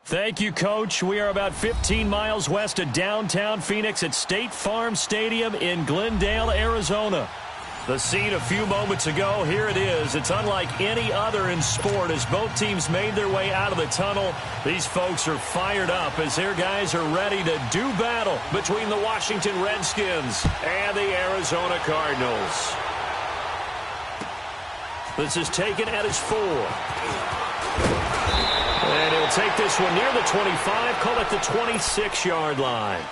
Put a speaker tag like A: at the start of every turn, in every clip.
A: Thank you, Coach. We are about 15 miles west of downtown Phoenix at State Farm Stadium in Glendale, Arizona. The scene a few moments ago, here it is. It's unlike any other in sport as both teams made their way out of the tunnel. These folks are fired up as their guys are ready to do battle between the Washington Redskins and the Arizona Cardinals. This is taken at his 4. And he'll take this one near the 25, call it the 26-yard line.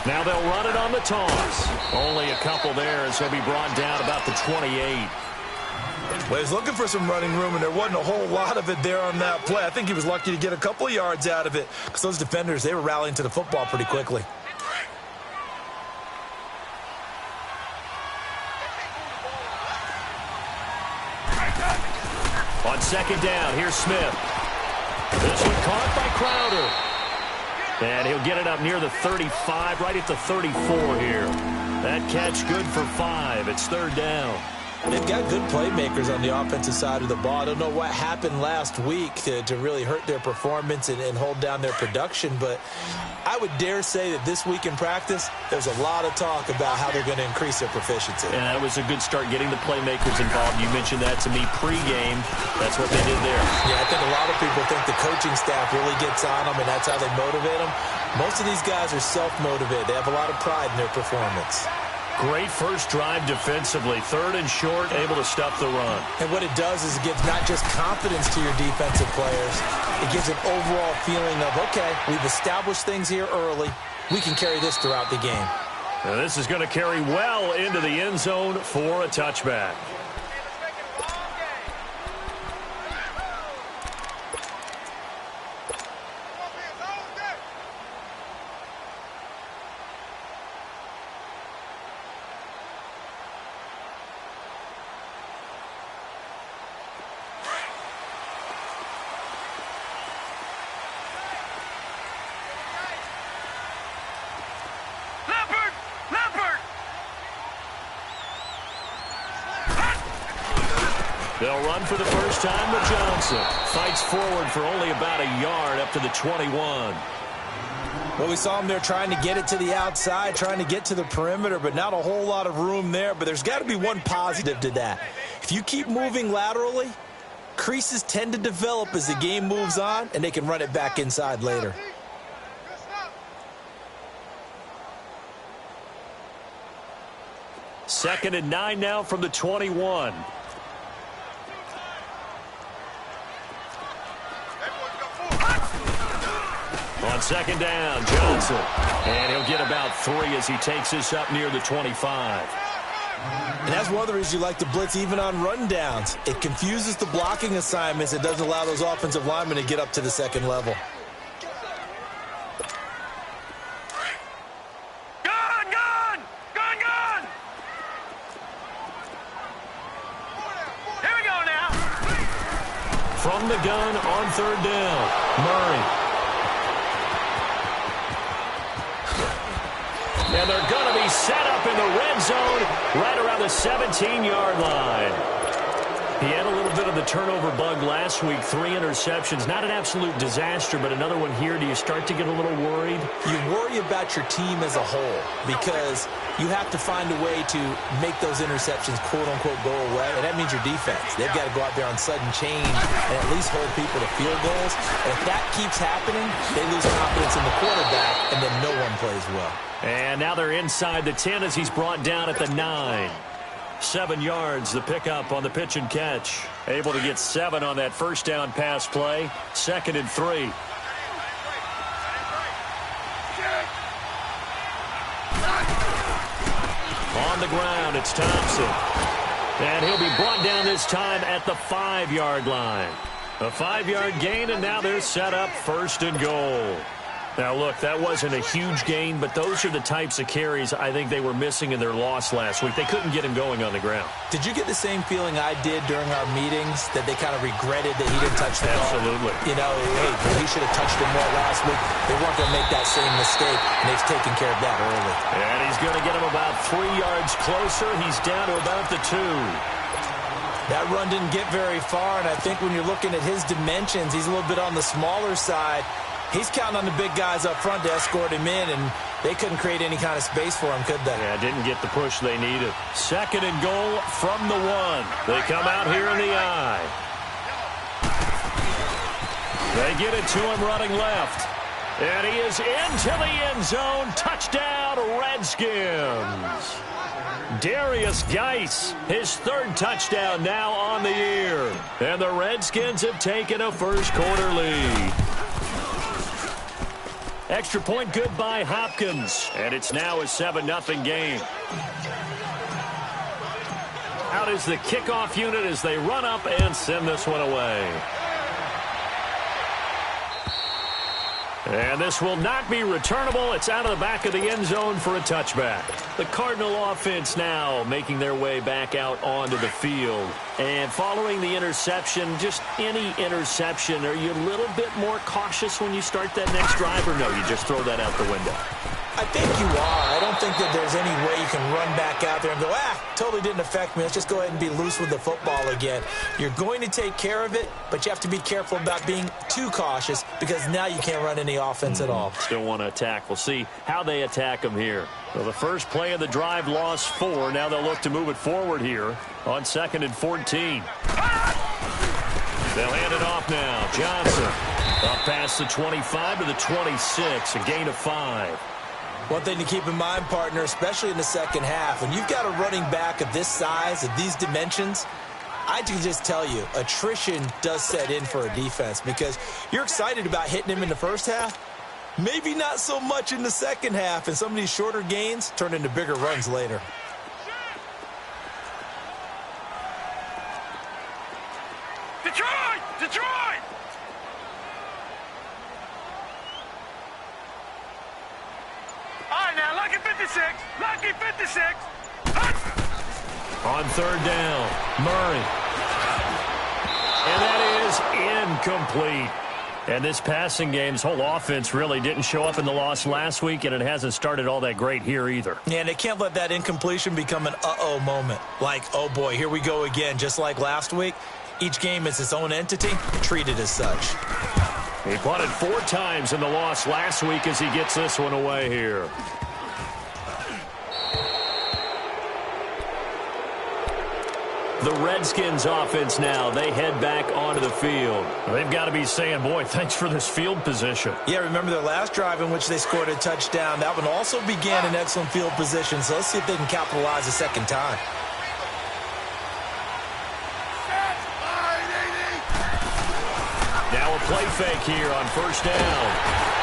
A: Now they'll run it on the toss. Only a couple there as he'll be brought down about the 28.
B: Well, he's looking for some running room, and there wasn't a whole lot of it there on that play. I think he was lucky to get a couple of yards out of it because those defenders, they were rallying to the football pretty quickly.
A: On second down, here's Smith. This one caught by Crowder. And he'll get it up near the 35, right at the 34 here. That catch good for 5. It's third down.
B: They've got good playmakers on the offensive side of the ball. I don't know what happened last week to really hurt their performance and hold down their production, but I would dare say that this week in practice, there's a lot of talk about how they're going to increase their proficiency.
A: And that was a good start getting the playmakers involved. You mentioned that to me pregame. That's what they did there.
B: Yeah, I think a lot of people think the coaching staff really gets on them, and that's how they motivate them. Most of these guys are self-motivated. They have a lot of pride in their performance.
A: Great first drive defensively. Third and short, able to stop the run.
B: And what it does is it gives not just confidence to your defensive players, it gives an overall feeling of, okay, we've established things here early. We can carry this throughout the game.
A: Now this is going to carry well into the end zone for a touchback. They'll run for the first time with Johnson. Fights forward for only about a yard up to the 21.
B: Well, we saw him there trying to get it to the outside, trying to get to the perimeter, but not a whole lot of room there. But there's got to be one positive to that. If you keep moving laterally, creases tend to develop as the game moves on, and they can run it back inside later.
A: Second and 9 now from the 21. On second down, Johnson. And he'll get about 3 as he takes this up near the 25.
B: And that's one of the reasons you like to blitz even on rundowns. It confuses the blocking assignments. It doesn't allow those offensive linemen to get up to the second level.
C: Gun! Here we go now.
A: From the gun on third down, Murray. And they're going to be set up in the red zone right around the 17-yard line. He had a little bit of the turnover bug last week, 3 interceptions. Not an absolute disaster, but another one here. Do you start to get a little worried?
B: You worry about your team as a whole because you have to find a way to make those interceptions, quote-unquote, go away, and that means your defense. They've got to go out there on sudden change and at least hold people to field goals. And if that keeps happening, they lose confidence in the quarterback, and then no one plays well.
A: And now they're inside the 10 as he's brought down at the 9. 7 yards, the pickup on the pitch and catch. Able to get 7 on that first down pass play. Second and 3. On the ground, it's Thompson. And he'll be brought down this time at the 5-yard line. A 5-yard gain, and now they're set up first and goal. Now, look, that wasn't a huge gain, but those are the types of carries I think they were missing in their loss last week. They couldn't get him going on the ground.
B: Did you get the same feeling I did during our meetings, that they kind of regretted that he didn't touch the ball?
A: Absolutely.
B: You know, hey, he should have touched him more last week. They weren't going to make that same mistake, and they've taken care of that early.
A: And he's going to get him about 3 yards closer. He's down to about the 2.
B: That run didn't get very far, and I think when you're looking at his dimensions, he's a little bit on the smaller side. He's counting on the big guys up front to escort him in, and they couldn't create any kind of space for him, could they?
A: Yeah, didn't get the push they needed. 2nd and goal from the 1. They come out here in the I. They get it to him running left. And he is into the end zone. Touchdown, Redskins. Darius Geis, his 3rd touchdown now on the year. And the Redskins have taken a first-quarter lead. Extra point good by Hopkins. And it's now a 7-0 game. Out is the kickoff unit as they run up and send this one away. And this will not be returnable. It's out of the back of the end zone for a touchback. The Cardinal offense now making their way back out onto the field. And following the interception, just any interception, are you a little bit more cautious when you start that next drive, or no, you just throw that out the window?
B: I think you are. I don't think that there's any way you can run back out there and go, totally didn't affect me. Let's just go ahead and be loose with the football again. You're going to take care of it, but you have to be careful about being too cautious, because now you can't run any offense at all.
A: Still want to attack. We'll see how they attack them here. So the first play of the drive lost 4. Now they'll look to move it forward here on 2nd and 14. They'll hand it off now. Johnson up past the 25 to the 26, a gain of 5.
B: One thing to keep in mind, partner, especially in the second half, when you've got a running back of this size, of these dimensions, I can just tell you, attrition does set in for a defense, because you're excited about hitting him in the first half, maybe not so much in the second half, and some of these shorter gains turn into bigger runs later.
C: Detroit! Detroit! All right, now, lucky 56. Lucky 56.
A: On 3rd down, Murray. And that is incomplete. And this passing game's whole offense really didn't show up in the loss last week, and it hasn't started all that great here either.
B: Yeah, and they can't let that incompletion become an uh-oh moment. Like, oh boy, here we go again, just like last week. Each game is its own entity, treated as such.
A: He punted 4 times in the loss last week as he gets this one away here. The Redskins offense now, they head back onto the field. They've got to be saying, boy, thanks for this field position.
B: Yeah, remember their last drive in which they scored a touchdown. That one also began in excellent field position, so let's see if they can capitalize a second time.
A: Now a play fake here on 1st down.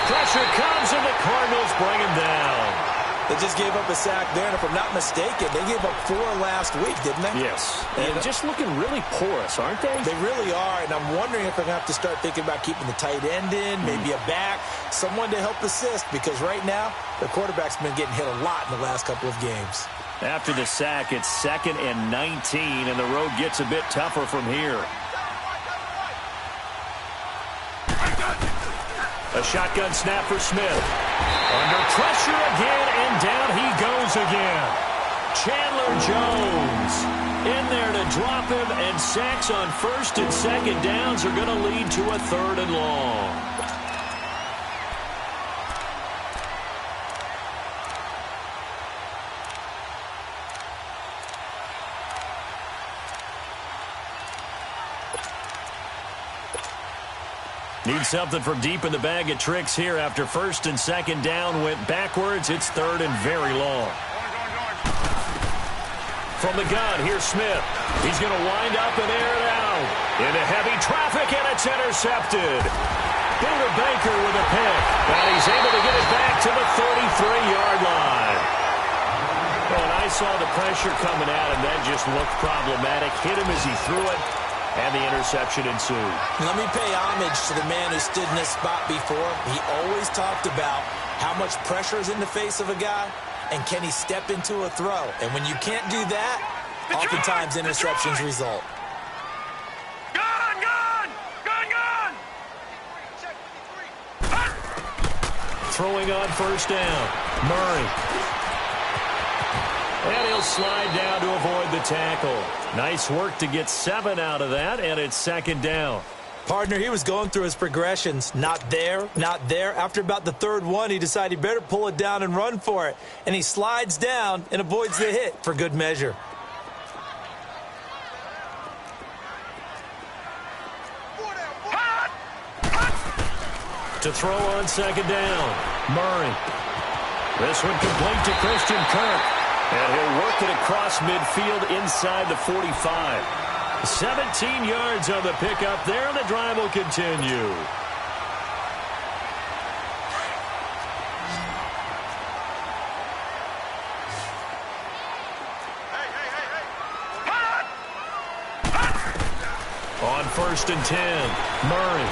A: Pressure comes, and the Cardinals bring him down.
B: They just gave up a sack there, and if I'm not mistaken, they gave up 4 last week, didn't they?
A: Yes. And just looking really porous, aren't they?
B: They really are, and I'm wondering if they're going to have to start thinking about keeping the tight end in, maybe a back, someone to help assist, because right now, the quarterback's been getting hit a lot in the last couple of games.
A: After the sack, it's 2nd and 19, and the road gets a bit tougher from here. A shotgun snap for Smith. Under pressure again, and down he goes again. Chandler Jones in there to drop him, and sacks on 1st and 2nd downs are going to lead to a 3rd and long. Need something from deep in the bag of tricks here after 1st and 2nd down went backwards. It's 3rd and very long. From the gun, here's Smith. He's going to wind up and air it out. Into heavy traffic, and it's intercepted. Buda Baker with a pick. And he's able to get it back to the 33-yard line. Well, and I saw the pressure coming at him. That just looked problematic. Hit him as he threw it. And the interception ensued.
B: Let me pay homage to the man who stood in this spot before. He always talked about how much pressure is in the face of a guy, and can he step into a throw. And when you can't do that, oftentimes interceptions result.
A: Throwing on first down. Murray. And he'll slide down to avoid the tackle. Nice work to get 7 out of that, and it's second down.
B: Partner, he was going through his progressions. Not there, not there. After about the third one, he decided he better pull it down and run for it. And he slides down and avoids the hit for good measure.
A: To throw on second down. Murray. This one complete to Christian Kirk. And he'll work it across midfield inside the 45. 17 yards on the pickup there, and the drive will continue. On first and 10, Murray.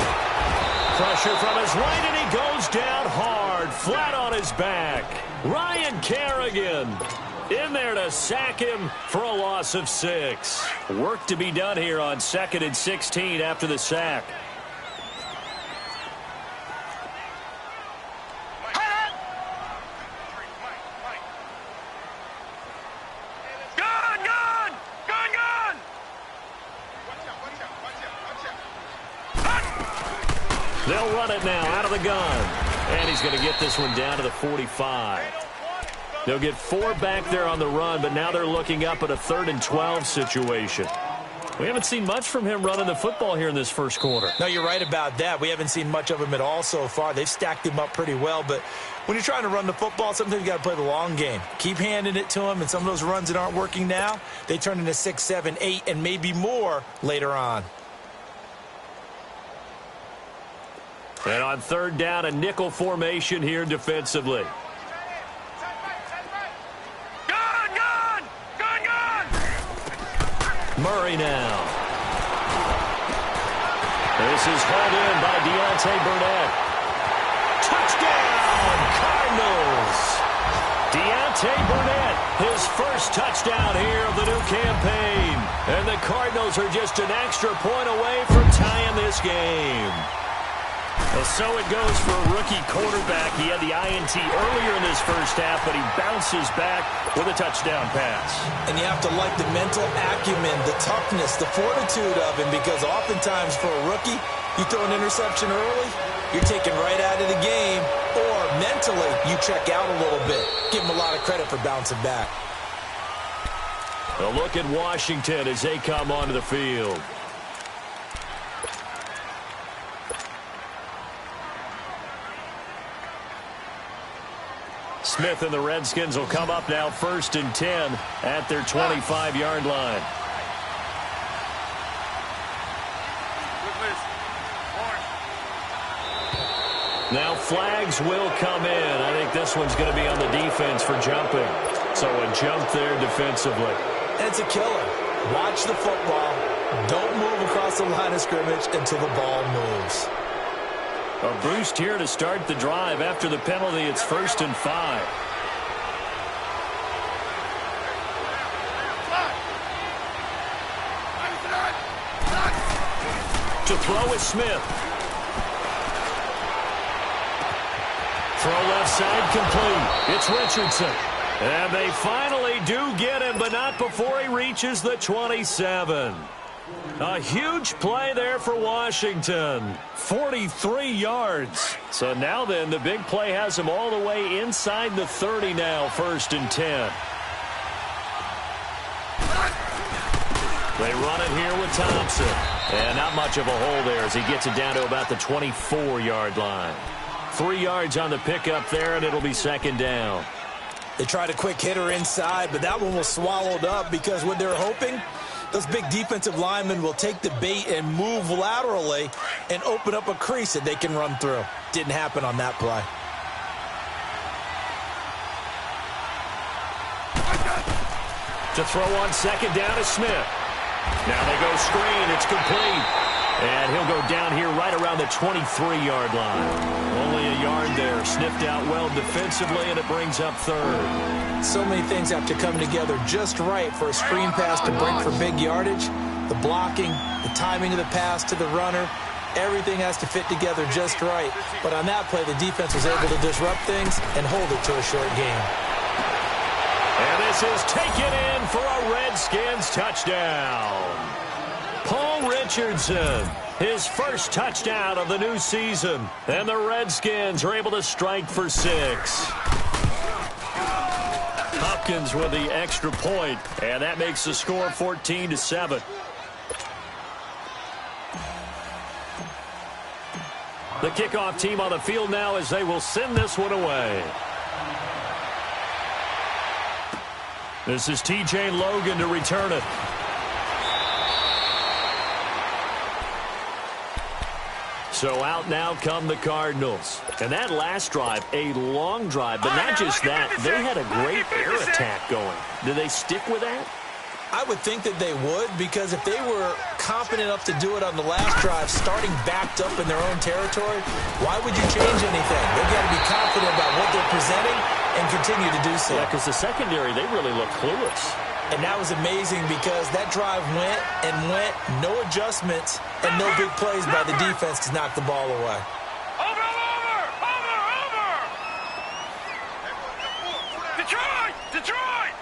A: Pressure from his right, and he goes down hard, flat on his back. Ryan Kerrigan in there to sack him for a loss of 6. Work to be done here on 2nd and 16 after the sack. They'll run it now out of the gun. And he's going to get this one down to the 45. They'll get 4 back there on the run, but now they're looking up at a 3rd and 12 situation. We haven't seen much from him running the football here in this first quarter.
B: No, you're right about that. We haven't seen much of him at all so far. They've stacked him up pretty well, but when you're trying to run the football, sometimes you got to play the long game. Keep handing it to him, and some of those runs that aren't working now, they turn into 6, 7, 8, and maybe more later on.
A: And on 3rd down, a nickel formation here defensively. Murray now. This is hauled in by Deontay Burnett. Touchdown, Cardinals. Deontay Burnett, his first touchdown here of the new campaign. And the Cardinals are just an extra point away from tying this game. Well, so it goes for a rookie quarterback. He had the INT earlier in this first half, but he bounces back with a touchdown pass. And you have to like the mental acumen, the toughness, the fortitude of him, because oftentimes for a rookie, you throw an interception early, you're taken right out of the game, or mentally you check out a little bit. Give him a lot of credit for bouncing back. A look at Washington as they come onto the field. Smith and the Redskins will come up now 1st and 10 at their 25-yard line. Now flags will come in. I think this one's going to be on the defense for jumping. So a jump there defensively. And it's a killer. Watch the football. Don't move across the line of scrimmage until the ball moves. A boost here to start the drive. After the penalty, it's 1st and 5. To throw is Smith. Throw left side complete. It's Richardson. And they finally do get him, but not before he reaches the 27. A huge play there for Washington. 43 yards. So now then, the big play has him all the way inside the 30 now, 1st and 10. They run it here with Thompson. And not much of a hole there as he gets it down to about the 24-yard line. 3 yards on the pickup there, and it'll be 2nd down. They tried a quick hitter inside, but that one was swallowed up because what they're hoping, those big defensive linemen will take the bait and move laterally and open up a crease that they can run through. Didn't happen on that play. To throw on 2nd down is Smith. Now they go screen. It's complete. And he'll go down here right around the 23-yard line. Only a yard there. Sniffed out well defensively, and it brings up third.
B: So many things have to come together just right for a screen pass to break for big yardage. The blocking, the timing of the pass to the runner, everything has to fit together just right. But on that play, the defense was able to disrupt things and hold it to a short game.
A: And this is taken in for a Redskins touchdown. Paul Richardson, his first touchdown of the new season. And the Redskins are able to strike for 6. Hopkins with the extra point, and that makes the score 14-7. The kickoff team on the field now as they will send this one away. This is T.J. Logan to return it. So out now come the Cardinals. And that last drive, a long drive, but not just that. They had a great air attack going. Do they stick with that?
B: I would think that they would, because if they were confident enough to do it on the last drive, starting backed up in their own territory, why would you change anything? They've got to be confident about what they're presenting and continue to do so.
A: Yeah, because the secondary, they really look clueless.
B: And that was amazing because that drive went and went, no adjustments, and no big plays by the defense to knock the ball away.
C: Over! Detroit!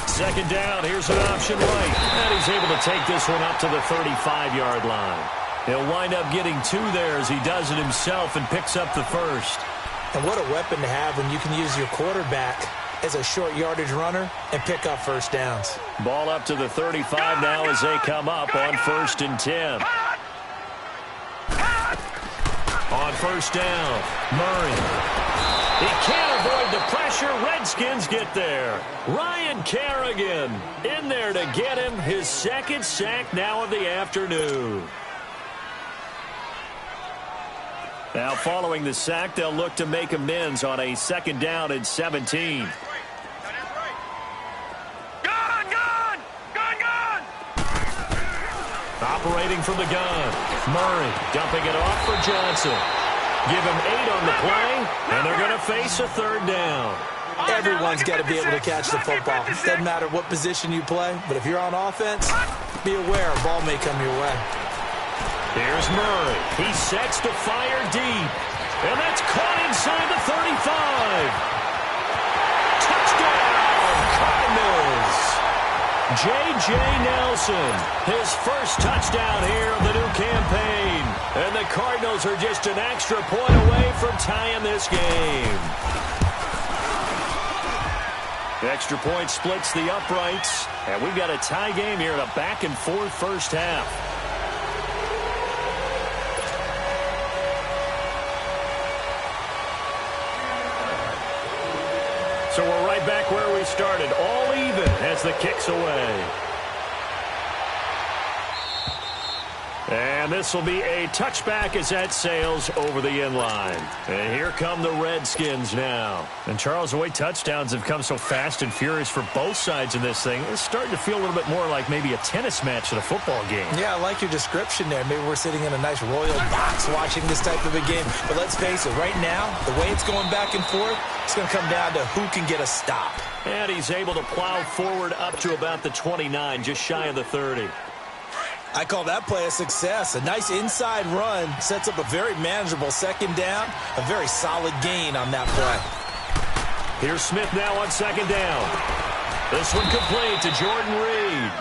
A: Second down, here's an option right. And he's able to take this one up to the 35-yard line. He'll wind up getting 2 there as he does it himself and picks up the first.
B: And what a weapon to have when you can use your quarterback as a short yardage runner and pick up first downs.
A: Ball up to the 35 now as they come up on 1st and 10. On first down, Murray. He can't avoid the pressure. Redskins get there. Ryan Kerrigan in there to get him his second sack now of the afternoon. Now following the sack, they'll look to make amends on a 2nd down and 17. Operating from the gun. Murray dumping it off for Johnson. Give him 8 on the play, and they're going to face a 3rd down.
B: Everyone's got to be able to catch the football. Doesn't matter what position you play, but if you're on offense, be aware a ball may come your way.
A: Here's Murray. He sets to fire deep, and that's caught inside the 35. Touchdown, Cardinals. J.J. Nelson, his first touchdown here of the new campaign. And the Cardinals are just an extra point away from tying this game. The extra point splits the uprights. And we've got a tie game here in a back-and-forth first half. So we're right back where we started, all even as the kick's away. And this will be a touchback as that sails over the inline. And here come the Redskins now. And Charles, the way touchdowns have come so fast and furious for both sides in this thing, it's starting to feel a little bit more like maybe a tennis match than a football game.
B: Yeah, I like your description there. Maybe we're sitting in a nice royal box watching this type of a game. But let's face it, right now, the way it's going back and forth, it's going to come down to who can get a stop.
A: And he's able to plow forward up to about the 29, just shy of the 30.
B: I call that play a success. A nice inside run sets up a very manageable 2nd down. A very solid gain on that play.
A: Here's Smith now on 2nd down. This one complete to Jordan Reed.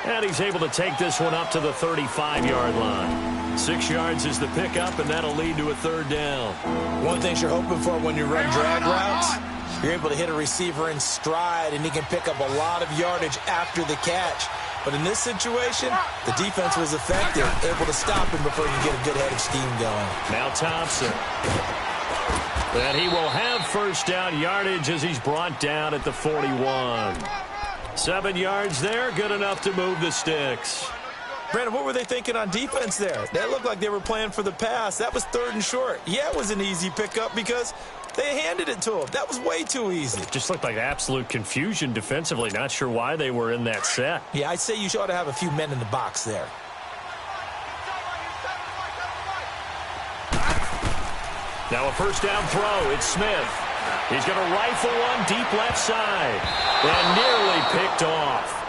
A: And he's able to take this one up to the 35-yard line. 6 yards is the pickup, and that'll lead to a 3rd down.
B: One thing you're hoping for when you run drag routes, you're able to hit a receiver in stride, and he can pick up a lot of yardage after the catch. But in this situation, the defense was effective, able to stop him before you get a good head of steam going.
A: Now Thompson. And he will have 1st down yardage as he's brought down at the 41. 7 yards there, good enough to move the sticks.
B: Brandon, what were they thinking on defense there? That looked like they were playing for the pass. That was 3rd and short. Yeah, it was an easy pickup because They handed it to him. That was way too easy.
A: Just looked like absolute confusion defensively. Not sure why they were in that set.
B: Yeah, I'd say you ought to have a few men in the box there.
A: Now a first down throw. It's Smith. He's going to rifle one deep left side. And nearly picked off.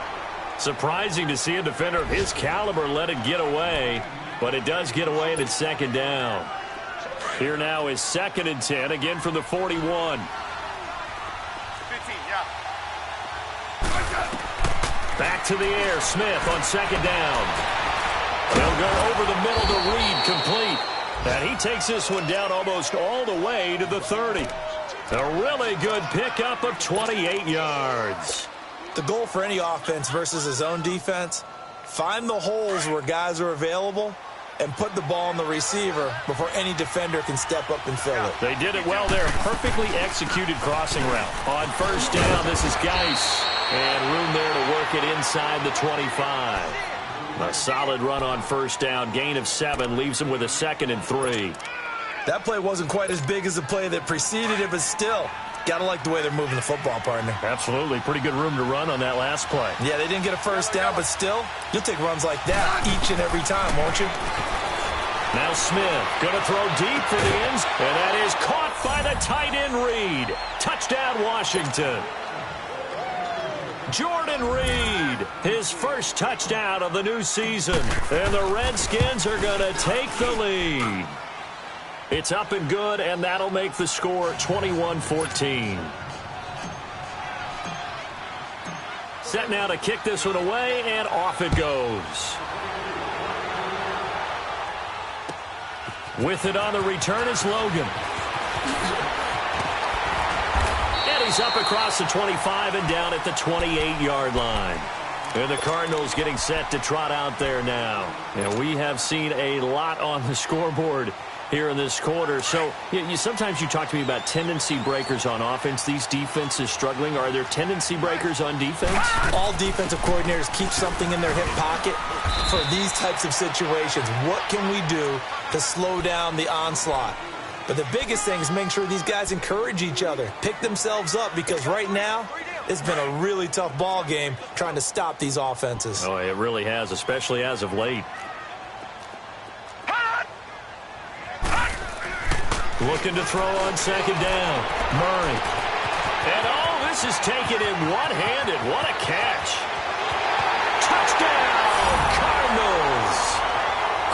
A: Surprising to see a defender of his caliber let it get away. But it does get away, and it's second down. Here now is 2nd and 10, again from the 41.
C: 15, yeah.
A: Back to the air. Smith on 2nd down. They'll go over the middle to Reed, complete. And he takes this one down almost all the way to the 30. A really good pickup of 28 yards.
B: The goal for any offense versus a zone defense, find the holes where guys are available and put the ball on the receiver before any defender can step up and fill it.
A: They did it well there. Perfectly executed crossing route. On first down, this is Geis. And room there to work it inside the 25. A solid run on first down. Gain of 7 leaves him with a 2nd and 3.
B: That play wasn't quite as big as the play that preceded it, but still, got to like the way they're moving the football, partner.
A: Absolutely. Pretty good room to run on that last play.
B: Yeah, they didn't get a first down, but still, you'll take runs like that each and every time, won't you?
A: Now Smith going to throw deep for the ends, and that is caught by the tight end Reed. Touchdown, Washington. Jordan Reed, his first touchdown of the new season. And the Redskins are going to take the lead. It's up and good, and that'll make the score 21-14. Set now to kick this one away, and off it goes. With it on the return is Logan. And he's up across the 25 and down at the 28-yard line. And the Cardinals getting set to trot out there now. And we have seen a lot on the scoreboard here in this quarter. So sometimes you talk to me about tendency breakers on offense. These defenses struggling. Are there tendency breakers on defense?
B: All defensive coordinators keep something in their hip pocket for these types of situations. What can we do to slow down the onslaught? But the biggest thing is making sure these guys encourage each other, pick themselves up, because right now it's been a really tough ball game trying to stop these offenses.
A: Oh, it really has, especially as of late. Looking to throw on second down. Murray. And this is taken in one-handed. What a catch. Touchdown, Cardinals.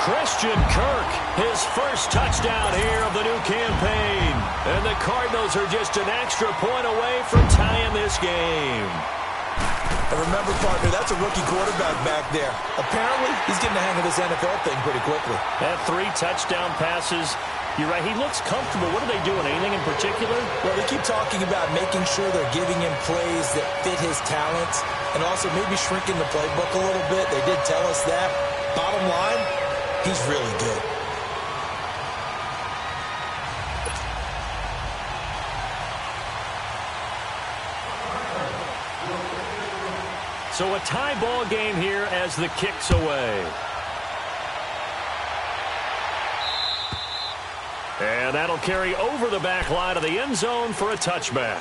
A: Christian Kirk, his first touchdown here of the new campaign. And the Cardinals are just an extra point away from tying this game.
B: And remember, partner, that's a rookie quarterback back there. Apparently, he's getting the hang of this NFL thing pretty quickly.
A: Had 3 touchdown passes. You're right, he looks comfortable. What are they doing? Anything in particular?
B: Well, they keep talking about making sure they're giving him plays that fit his talents and also maybe shrinking the playbook a little bit. They did tell us that. Bottom line, he's really good.
A: So a tie ball game here as the kick's away. And that'll carry over the back line of the end zone for a touchback.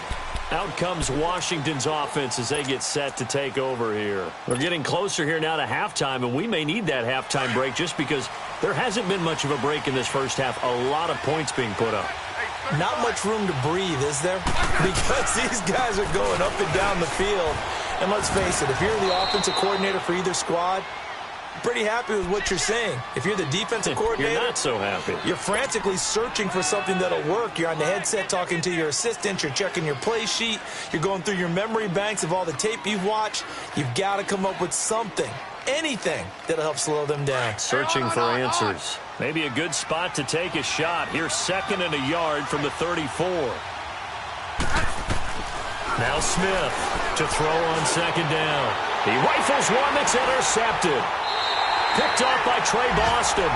A: Out comes Washington's offense as they get set to take over here. We're getting closer here now to halftime, and we may need that halftime break just because there hasn't been much of a break in this first half. A lot of points being put up.
B: Not much room to breathe, is there? Because these guys are going up and down the field. And let's face it, if you're the offensive coordinator for either squad, pretty happy with what you're saying. If you're the defensive coordinator,
A: you're not so happy.
B: You're frantically searching for something that'll work. You're on the headset talking to your assistant. You're checking your play sheet. You're going through your memory banks of all the tape you've watched. You've got to come up with something, anything that'll help slow them down.
A: Searching for answers. Maybe a good spot to take a shot. Here's 2nd and a yard from the 34. Now Smith to throw on second down. He rifles one that's intercepted. Picked up by Trey Boston.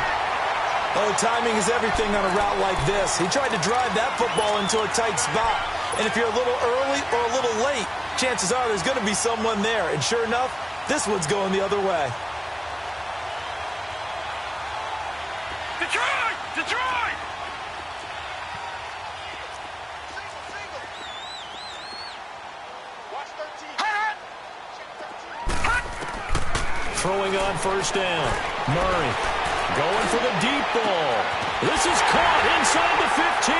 B: Oh, timing is everything on a route like this. He tried to drive that football into a tight spot. And if you're a little early or a little late, chances are there's going to be someone there. And sure enough, this one's going the other way.
C: Detroit! Detroit!
A: throwing on first down. Murray going for the deep ball. This is caught inside the 15.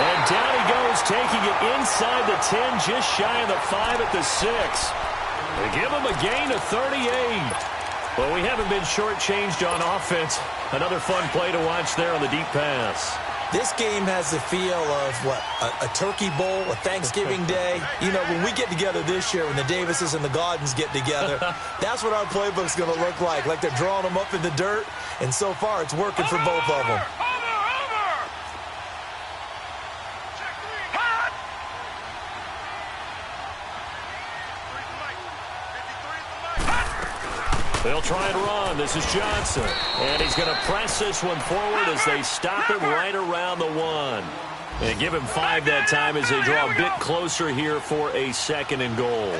A: And down he goes, taking it inside the 10, just shy of the 5 at the 6. They give him a gain of 38. Well, we haven't been shortchanged on offense. Another fun play to watch there on the deep pass.
B: This game has the feel of, what, a turkey bowl, a Thanksgiving day. You know, when we get together this year, when the Davises and the Gaudens get together, that's what our playbook's going to look like they're drawing them up in the dirt. And so far, it's working for both of them.
A: They'll try and run. This is Johnson. And he's going to press this one forward as they stop him right around the 1. And give him 5 that time as they draw a bit closer here for a 2nd and goal.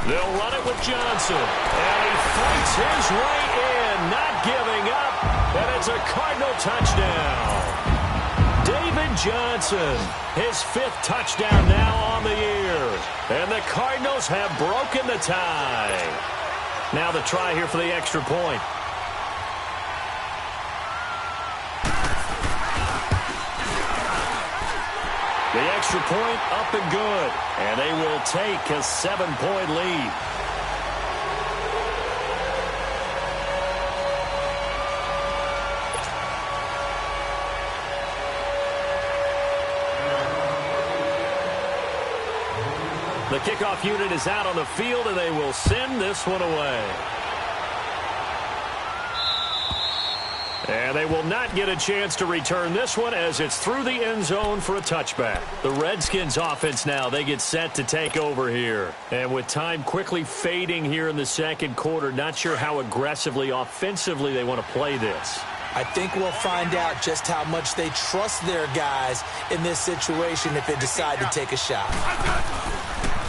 A: They'll run it with Johnson. And he fights his way in, not giving up. And it's a Cardinal touchdown. David Johnson, his 5th touchdown now on the year. And the Cardinals have broken the tie. Now the try here for the extra point. The extra point up and good. And they will take a 7-point lead. The kickoff unit is out on the field, and they will send this one away. And they will not get a chance to return this one as it's through the end zone for a touchback. The Redskins offense now, they get set to take over here. And with time quickly fading here in the 2nd quarter, not sure how aggressively, offensively they want to play this.
B: I think we'll find out just how much they trust their guys in this situation if they decide to take a shot.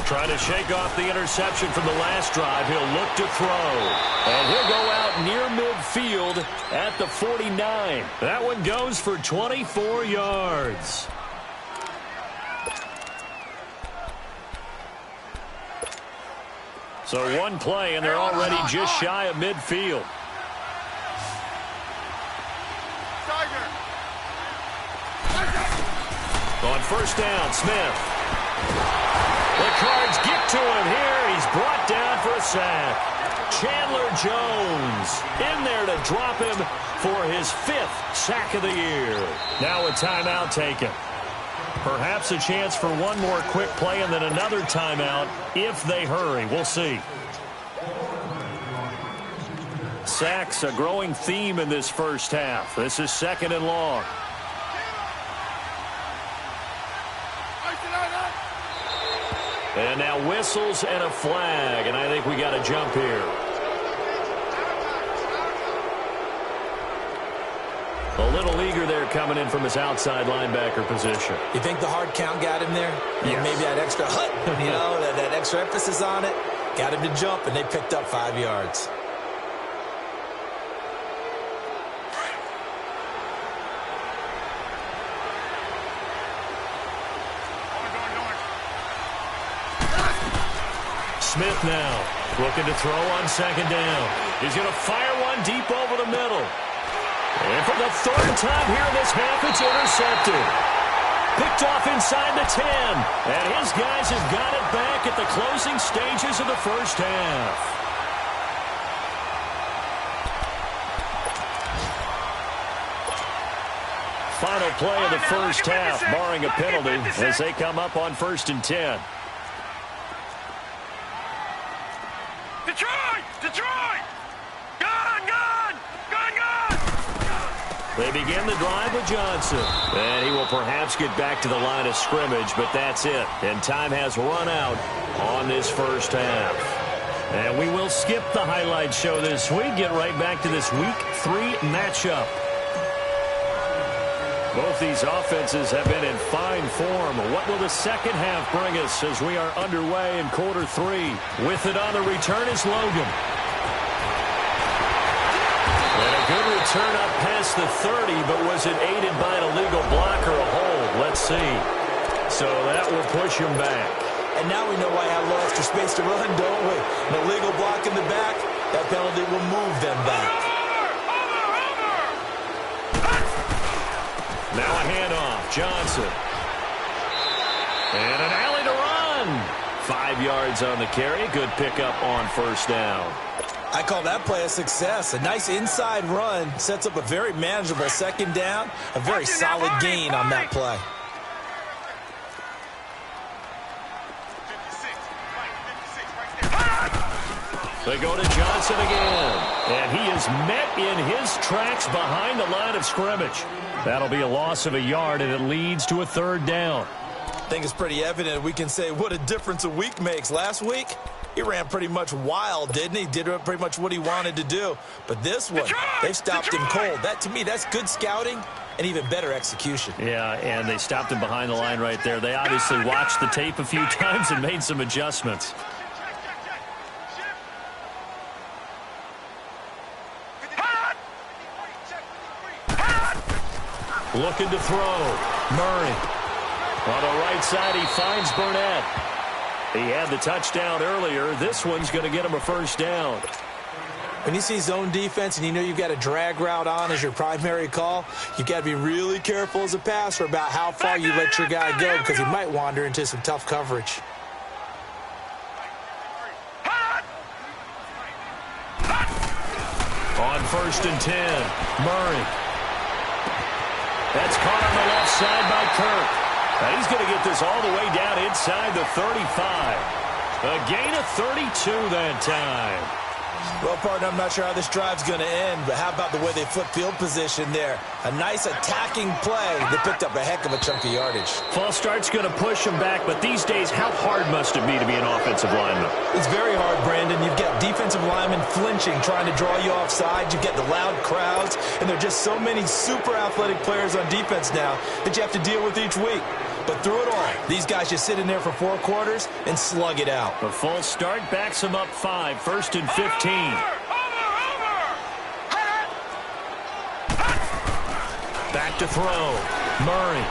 A: Trying to shake off the interception from the last drive. He'll look to throw. And he'll go out near midfield at the 49. That one goes for 24 yards. So one play, and they're already just shy of midfield. On first down, Smith. The Cards get to him here. He's brought down for a sack. Chandler Jones in there to drop him for his 5th sack of the year. Now a timeout taken. Perhaps a chance for one more quick play and then another timeout if they hurry. We'll see. Sacks, a growing theme in this first half. This is 2nd and long. And now whistles and a flag, and I think we got a jump here. A little eager there coming in from his outside linebacker position.
B: You think the hard count got him there?
A: Yes.
B: Maybe that extra hut, you know, that extra emphasis on it. Got him to jump, and they picked up 5 yards.
A: Smith now looking to throw on 2nd down. He's going to fire one deep over the middle. And for the 3rd time here in this half, it's intercepted. Picked off inside the 10. And his guys have got it back at the closing stages of the first half. Final play of the first half, barring a penalty, as they come up on 1st and 10.
C: Detroit! Gun!
A: They begin the drive with Johnson. And he will perhaps get back to the line of scrimmage, but that's it. And time has run out on this first half. And we will skip the highlight show this week. Get right back to this Week 3 matchup. Both these offenses have been in fine form. What will the second half bring us as we are underway in quarter 3? With it on the return is Logan. And a good return up past the 30, but was it aided by an illegal block or a hold? Let's see. So that will push him back.
B: And now we know why I have a little extra space to run, don't we? An illegal block in the back, that penalty will move them back.
A: Now a handoff, Johnson. And an alley to run. 5 yards on the carry. Good pickup on first down.
B: I call that play a success. A nice inside run sets up a very manageable second down. A very solid gain on that play.
A: They go to Johnson again. And he is met in his tracks behind the line of scrimmage. That'll be a loss of a yard, and it leads to a third down.
B: I think it's pretty evident. We can say what a difference a week makes. Last week, he ran pretty much wild, didn't he? Did pretty much what he wanted to do. But this one, they've stopped him cold. That, to me, that's good scouting and even better execution.
A: Yeah, and they stopped him behind the line right there. They obviously watched the tape a few times and made some adjustments. Looking to throw. Murray. On the right side, he finds Burnett. He had the touchdown earlier. This one's going to get him a first down.
B: When you see zone defense and you know you've got a drag route on as your primary call, you've got to be really careful as a passer about how far you let your guy go because he might wander into some tough coverage.
A: On 1st and 10, Murray. That's caught on the left side by Kirk. Now he's going to get this all the way down inside the 35. A gain of 32 that time.
B: Well, partner, I'm not sure how this drive's going to end, but how about the way they flip field position there? A nice attacking play that picked up a heck of a chunk of yardage.
A: False start's going to push him back, but these days, how hard must it be to be an offensive lineman?
B: It's very hard, Brandon. You've got defensive linemen flinching, trying to draw you offside. You've got the loud crowds, and there are just so many super athletic players on defense now that you have to deal with each week. But through it all, these guys just sit in there for 4 quarters and slug it out.
A: The false start backs him up 5, 1st and 15. Back to throw. Murray.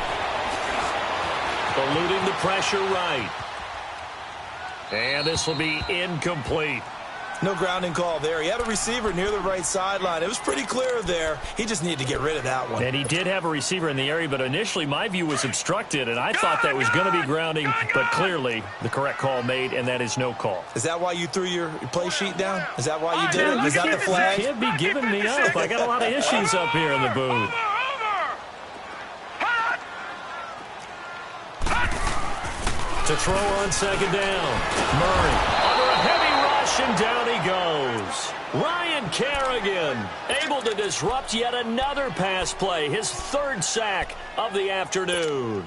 A: Eluding the pressure right. And this will be incomplete.
B: No grounding call there. He had a receiver near the right sideline. It was pretty clear there. He just needed to get rid of that one.
A: And he did have a receiver in the area, but initially my view was obstructed, and I thought that was going to be grounding, but clearly the correct call made, and that is no call.
B: Is that why you threw your play sheet down? Is that why you did it? Is that the flag?
A: You can't be giving me up. I got a lot of issues up here in the booth. To throw on 2nd down. Murray under a heavy rush, and down he goes. Ryan Kerrigan able to disrupt yet another pass play. His 3rd sack of the afternoon.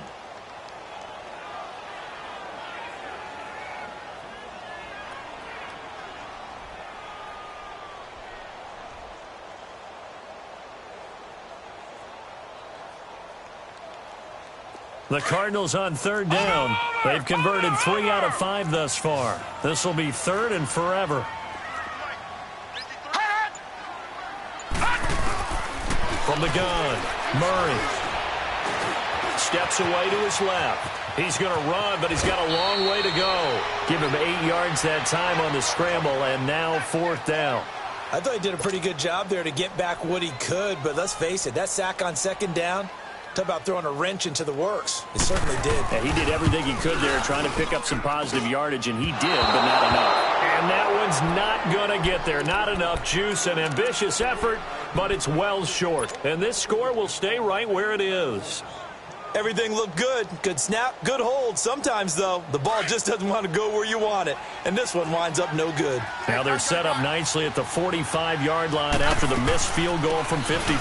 A: The Cardinals on 3rd down. They've converted 3 out of 5 thus far. This will be 3rd and forever. From the gun, Murray steps away to his left. He's going to run, but he's got a long way to go. Give him 8 yards that time on the scramble, and now 4th down.
B: I thought he did a pretty good job there to get back what he could, but let's face it, that sack on 2nd down, talk about throwing a wrench into the works. It certainly did.
A: Yeah, he did everything he could there trying to pick up some positive yardage, and he did, but not enough. And that one's not going to get there. Not enough juice. An ambitious effort, but it's well short. And this score will stay right where it is.
B: Everything looked good. Good snap, good hold. Sometimes, though, the ball just doesn't want to go where you want it. And this one winds up no good.
A: Now they're set up nicely at the 45-yard line after the missed field goal from 55.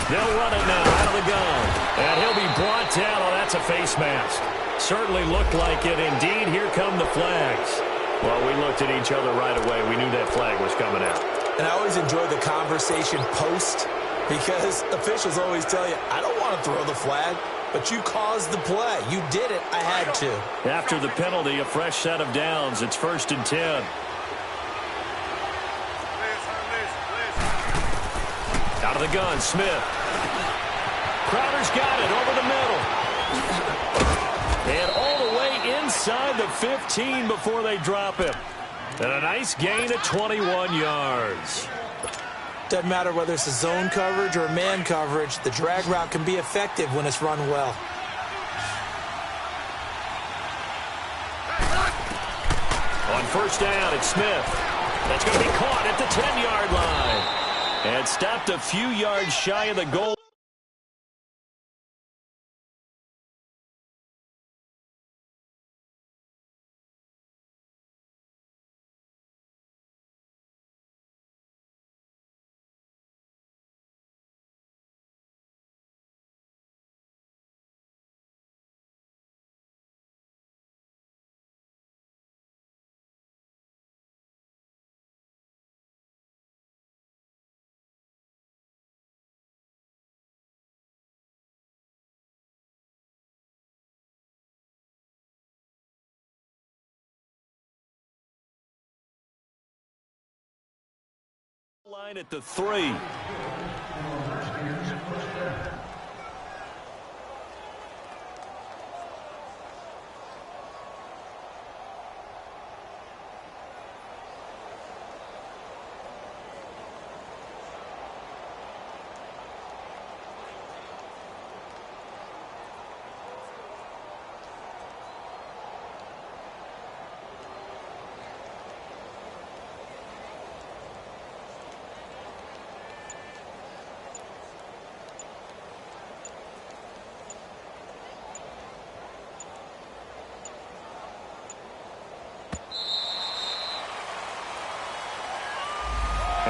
A: They'll run it now out of the gun. And he'll be brought down. Oh, that's a face mask. Certainly looked like it. Indeed, here come the flags. Well, we looked at each other right away. We knew that flag was coming out.
B: And I always enjoy the conversation post because officials always tell you, I don't want to throw the flag. But you caused the play. You did it. I had to.
A: After the penalty, a fresh set of downs. It's 1st and 10. Out Out of the gun, Smith. Crowder's got it over the middle. And all the way inside the 15 before they drop him. And a nice gain of 21 yards.
B: Doesn't matter whether it's a zone coverage or a man coverage, the drag route can be effective when it's run well.
A: On first down, it's Smith. That's going to be caught at the 10-yard line. And stopped a few yards shy of the goal. Line at the 3.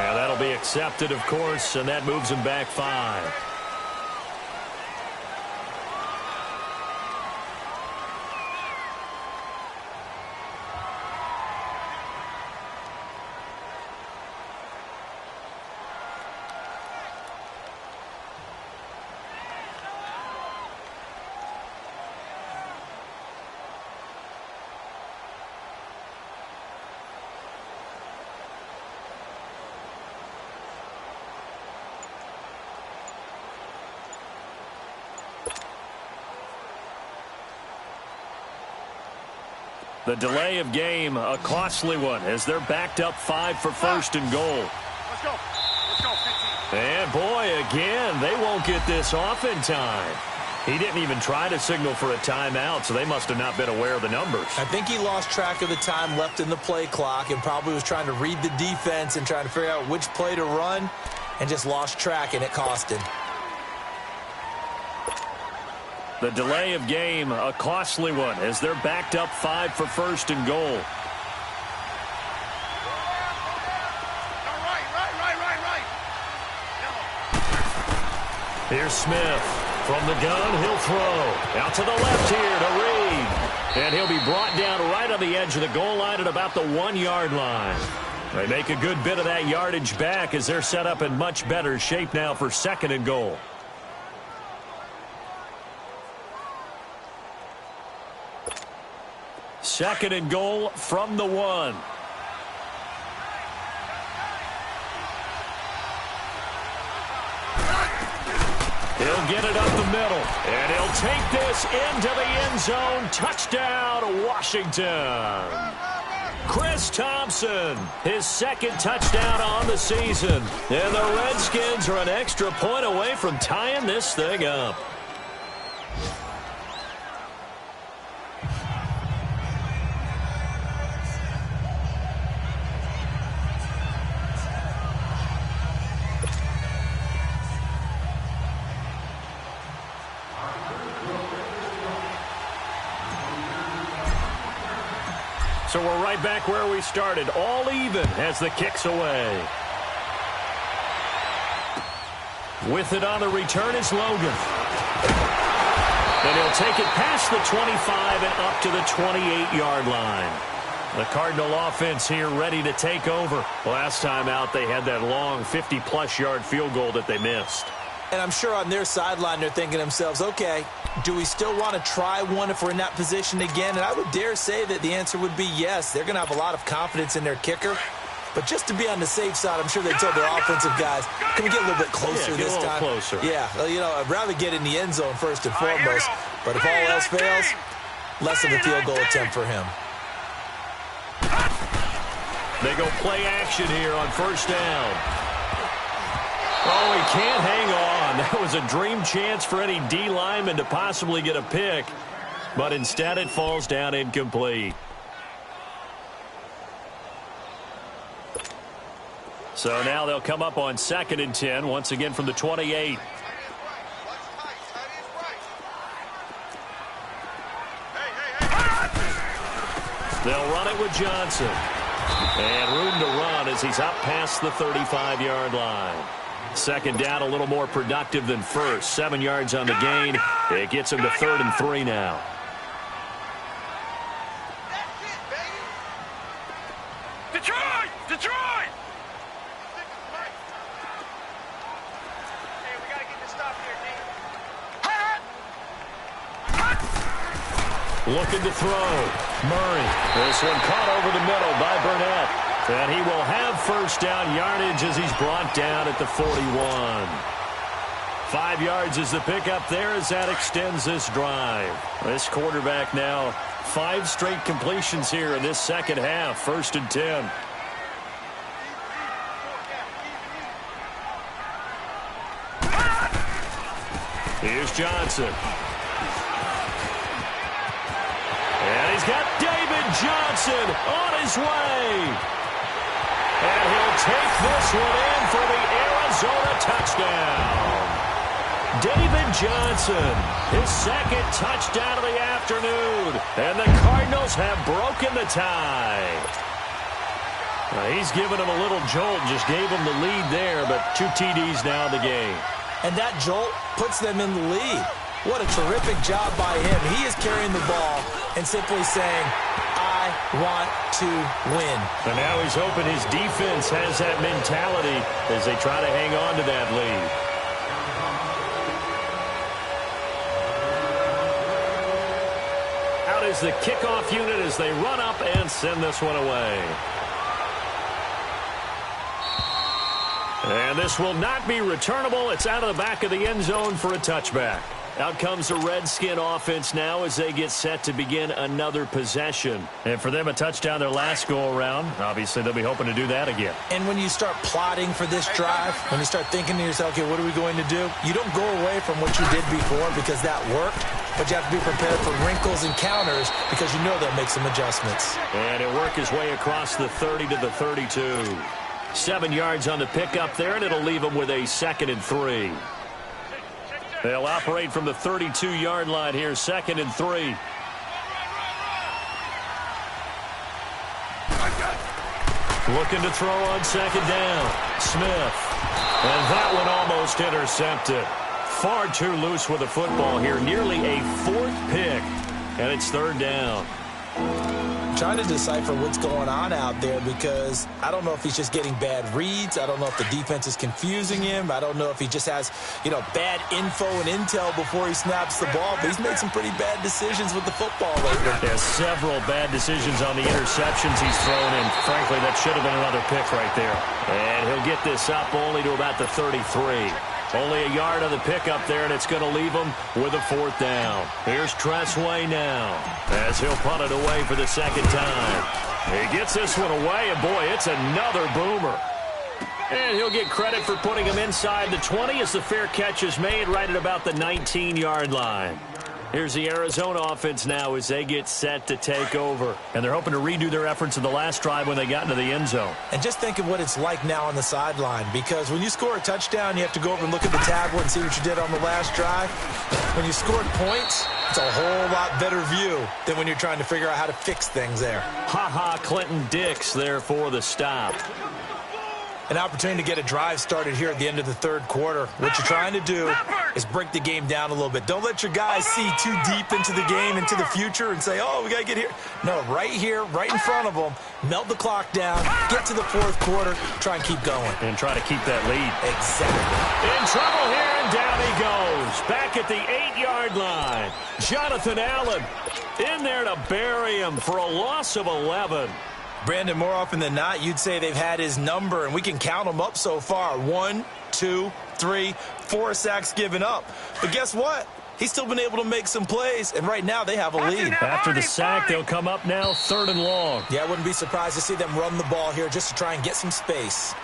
A: And that'll be accepted, of course, and that moves him back 5. The delay of game, a costly one, as they're backed up 5 for first and goal.
C: Let's go. Let's go, 15.
A: And boy, again, they won't get this off in time. He didn't even try to signal for a timeout, so they must have not been aware of the numbers.
B: I think he lost track of the time left in the play clock and probably was trying to read the defense and trying to figure out which play to run and just lost track, and it cost him.
A: The delay of game, a costly one, as they're backed up 5 for first and goal.
C: Right.
A: Here's Smith. From the gun, he'll throw. Out to the left here to Reed. And he'll be brought down right on the edge of the goal line at about the 1-yard line. They make a good bit of that yardage back as they're set up in much better shape now for second and goal. Second and goal from the 1. He'll get it up the middle, and he'll take this into the end zone. Touchdown, Washington. Chris Thompson, his second touchdown on the season. And the Redskins are an extra point away from tying this thing up. So we're right back where we started, all even as the kick's away. With it on the return is Logan. And he'll take it past the 25 and up to the 28-yard line. The Cardinal offense here ready to take over. Last time out, they had that long 50-plus yard field goal that they missed.
B: And I'm sure on their sideline they're thinking to themselves, okay, do we still want to try one if we're in that position again? And I would dare say that the answer would be yes. They're going to have a lot of confidence in their kicker. But just to be on the safe side, I'm sure they told their offensive guys, can we get a little bit closer this time?
A: Closer.
B: Yeah, you know, I'd rather get in the end zone first and foremost. But if all else fails, less of a field goal attempt for him.
A: They go play action here on first down. Oh, he can't hang on. That was a dream chance for any D lineman to possibly get a pick. But instead it falls down incomplete. So now they'll come up on 2nd and 10, once again from the 28. They'll run it with Johnson. And room to run as he's up past the 35-yard line. Second down, a little more productive than first. 7 yards on the gain. It gets him to 3rd and 3 now.
C: Detroit! Detroit! Hey, we got to get this stop here, D.
A: Looking to throw. Murray. This one caught over the middle by Burnett. And he will have first down yardage as he's brought down at the 41. 5 yards is the pickup there as that extends this drive. This quarterback now 5 straight completions here in this second half. 1st and 10. Here's Johnson. And he's got David Johnson on his way. And he'll take this one in for the Arizona touchdown. David Johnson, his 2nd touchdown of the afternoon. And the Cardinals have broken the tie. He's given him a little jolt, just gave him the lead there, but 2 TDs now in the game.
B: And that jolt puts them in the lead. What a terrific job by him. He is carrying the ball and simply saying, I want to win.
A: And now he's hoping his defense has that mentality as they try to hang on to that lead. Out is the kickoff unit as they run up and send this one away. And this will not be returnable. It's out of the back of the end zone for a touchback. Out comes the Redskin offense now as they get set to begin another possession. And for them, a touchdown their last go-around. Obviously, they'll be hoping to do that again.
B: And when you start plotting for this drive, when you start thinking to yourself, okay, what are we going to do? You don't go away from what you did before because that worked, but you have to be prepared for wrinkles and counters because you know they'll make some adjustments.
A: And he'll work his way across the 30 to the 32. 7 yards on the pickup there, and it'll leave him with a 2nd and 3. They'll operate from the 32-yard line here, 2nd and 3. Looking to throw on 2nd down. Smith. And that one almost intercepted. Far too loose with the football here. Nearly a 4th pick. And it's 3rd down.
B: Trying to decipher what's going on out there because I don't know if he's just getting bad reads. I don't know if the defense is confusing him. I don't know if he just has, bad info and intel before he snaps the ball. But he's made some pretty bad decisions with the football lately.
A: There's several bad decisions on the interceptions he's thrown in. Frankly, that should have been another pick right there. And he'll get this up only to about the 33. Only a yard on the pickup there, and it's going to leave him with a 4th down. Here's Tressway now as he'll punt it away for the 2nd time. He gets this one away, and boy, it's another boomer. And he'll get credit for putting him inside the 20 as the fair catch is made right at about the 19-yard line. Here's the Arizona offense now as they get set to take over. And they're hoping to redo their efforts in the last drive when they got into the end zone.
B: And just think of what it's like now on the sideline, because when you score a touchdown, you have to go over and look at the tablet and see what you did on the last drive. When you scored points, it's a whole lot better view than when you're trying to figure out how to fix things there.
A: Clinton Dix there for the stop.
B: An opportunity to get a drive started here at the end of the 3rd quarter. What you're trying to do is break the game down a little bit. Don't let your guys see too deep into the game, into the future, and say, oh, we got to get here. No, right here, right in front of them, melt the clock down, get to the 4th quarter, try and keep going.
A: And try to keep that lead.
B: Exactly.
A: In trouble here, and down he goes. Back at the 8-yard line. Jonathan Allen in there to bury him for a loss of 11.
B: Brandon, more often than not, you'd say they've had his number, and we can count them up so far. 1, 2, 3, 4 sacks given up. But guess what? He's still been able to make some plays, and right now they have a lead.
A: After the sack, they'll come up now 3rd and long.
B: Yeah, I wouldn't be surprised to see them run the ball here just to try and get some space.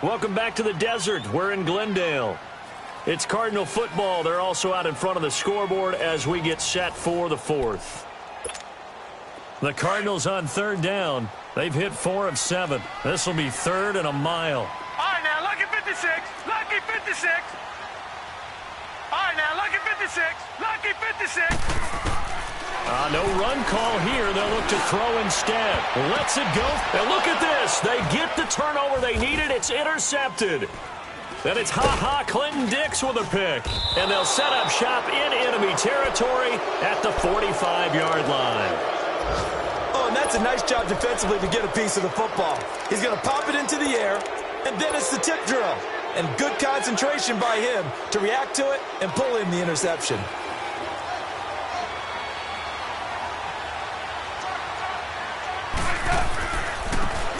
A: Welcome back to the desert. We're in Glendale. It's Cardinal football. They're also out in front of the scoreboard as we get set for the 4th. The Cardinals on 3rd down. They've hit 4 of 7. This will be 3rd and a mile.
C: All right, now, lucky 56. Lucky 56. All right, now, lucky 56. Lucky 56.
A: No run call here. They'll look to throw instead. Lets it go. And look at this. They get the turnover they needed. It's intercepted. Then it's Clinton Dix with a pick. And they'll set up shop in enemy territory at the 45-yard line.
B: Oh, and that's a nice job defensively to get a piece of the football. He's going to pop it into the air, and then it's the tip drill. And good concentration by him to react to it and pull in the interception.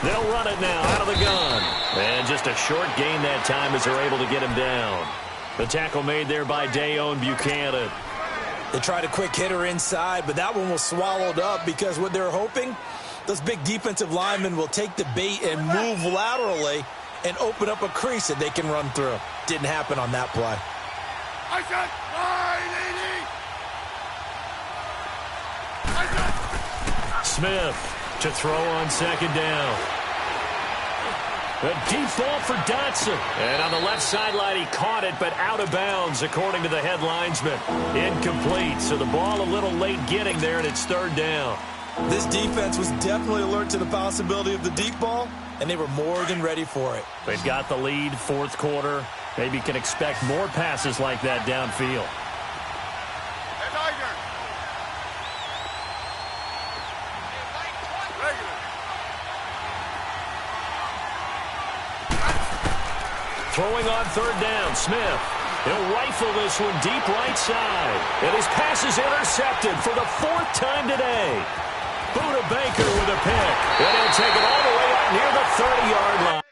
A: They'll run it now out of the gun. And just a short gain that time as they're able to get him down. The tackle made there by Dayon Buchanan.
B: They tried a quick hitter inside, but that one was swallowed up because what they're hoping, those big defensive linemen will take the bait and move laterally and open up a crease that they can run through. Didn't happen on that play.
C: I got 980.
A: Smith to throw on 2nd down. A deep ball for Dotson. And on the left sideline, he caught it, but out of bounds, according to the head linesman. Incomplete. So the ball a little late getting there, and it's 3rd down.
B: This defense was definitely alert to the possibility of the deep ball, and they were more than ready for it.
A: They've got the lead, 4th quarter. Maybe can expect more passes like that downfield. Throwing on 3rd down, Smith. He'll rifle this one deep right side. And his pass is intercepted for the 4th time today. Buda Baker with a pick. And he'll take it all the way up near the 30-yard line.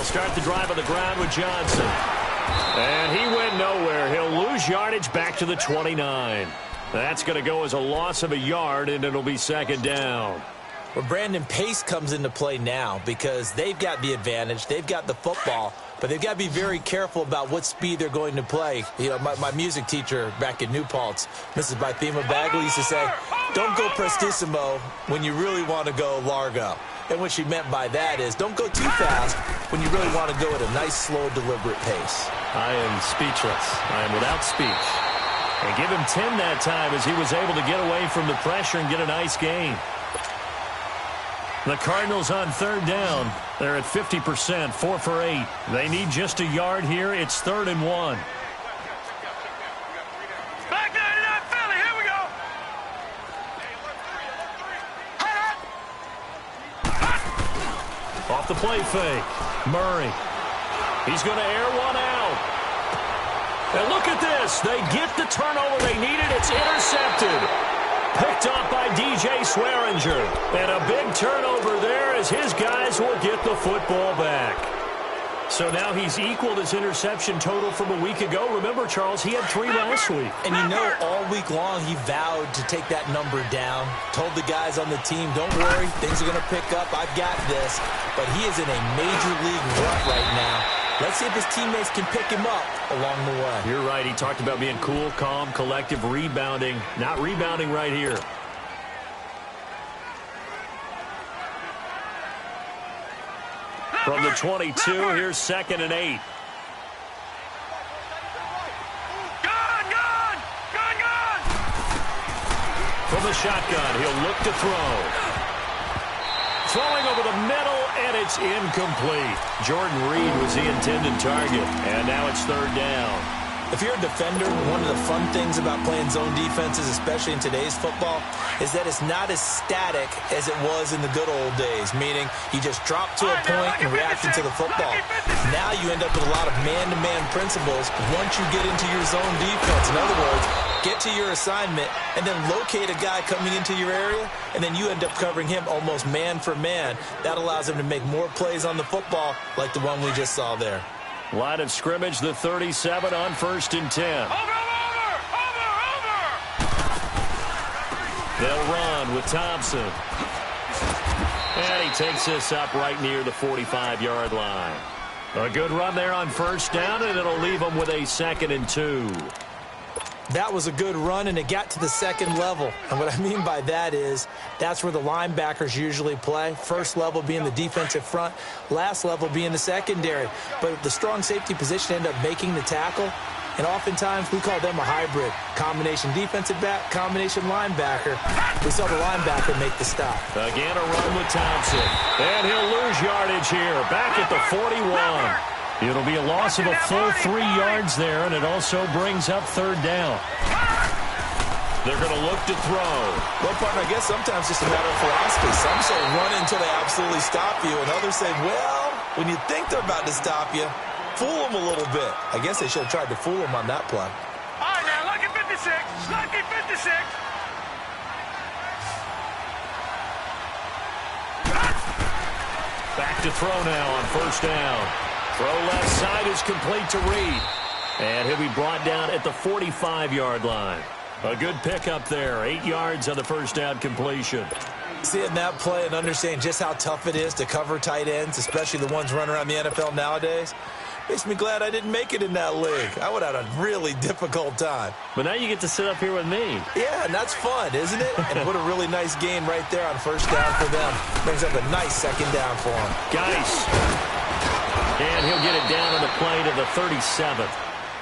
A: Start the drive on the ground with Johnson. And he went nowhere. He'll lose yardage back to the 29. That's going to go as a loss of a yard, and it'll be 2nd down.
B: Well, Brandon, pace comes into play now because they've got the advantage. They've got the football, but they've got to be very careful about what speed they're going to play. You know, my music teacher back in New Paltz, Mrs. Bythema Bagley, used to say, don't go prestissimo when you really want to go largo. And what she meant by that is don't go too fast when you really want to go at a nice, slow, deliberate pace.
A: I am speechless. I am without speech. And give him 10 that time as he was able to get away from the pressure and get a nice gain. The Cardinals on 3rd down. They're at 50%, 4 for 8. They need just a yard here. It's 3rd and 1.
C: Back there to that Philly. Here we go.
A: Off the play fake. Murray. He's going to air one out. And look at this. They get the turnover they needed. It's intercepted. Picked up by DJ Swearinger. And a big turnover there as his guys will get the football back. So now he's equaled his interception total from a week ago. Remember, Charles, he had 3 last week.
B: And you know, all week long he vowed to take that number down. Told the guys on the team, don't worry, things are going to pick up. I've got this. But he is in a major league rut right now. Let's see if his teammates can pick him up along the way.
A: You're right. He talked about being cool, calm, collective, rebounding. Not rebounding right here. From the 22, here's 2nd and 8. From the shotgun, he'll look to throw. Throwing over the middle, and it's incomplete. Jordan Reed was the intended target, and now it's 3rd down.
B: If you're a defender, one of the fun things about playing zone defenses, especially in today's football, is that it's not as static as it was in the good old days, meaning you just drop to a point and react to the football. Now you end up with a lot of man-to-man principles once you get into your zone defense. In other words, get to your assignment and then locate a guy coming into your area, and then you end up covering him almost man for man. That allows him to make more plays on the football like the one we just saw there.
A: Line of scrimmage, the 37 on 1st and 10.
C: Over!
A: They'll run with Thompson. And he takes this up right near the 45-yard line. A good run there on 1st down, and it'll leave them with a 2nd and 2.
B: That was a good run, and it got to the 2nd level. And what I mean by that is that's where the linebackers usually play. First level being the defensive front, last level being the secondary. But the strong safety position ended up making the tackle, and oftentimes we call them a hybrid. Combination defensive back, combination linebacker. We saw the linebacker make the stop.
A: Again, a run with Thompson. And he'll lose yardage here, back at the 41. It'll be a loss of a full 3 yards there, and it also brings up 3rd down. They're going to look to throw.
B: Well, partner, I guess sometimes it's just a matter of philosophy. Some say run until they absolutely stop you, and others say, well, when you think they're about to stop you, fool them a little bit. I guess they should have tried to fool them on that play.
C: All right, now, lucky 56. Lucky 56.
A: Back to throw now on 1st down. Throw left side is complete to Reed. And he'll be brought down at the 45-yard line. A good pickup there. 8 yards on the 1st down completion.
B: Seeing that play and understanding just how tough it is to cover tight ends, especially the ones running around the NFL nowadays, makes me glad I didn't make it in that league. I would have had a really difficult time.
A: But now you get to sit up here with me.
B: Yeah, and that's fun, isn't it? And what a really nice game right there on 1st down for them. Brings up a nice 2nd down for them.
A: Geis. And he'll get it down on the play to the 37.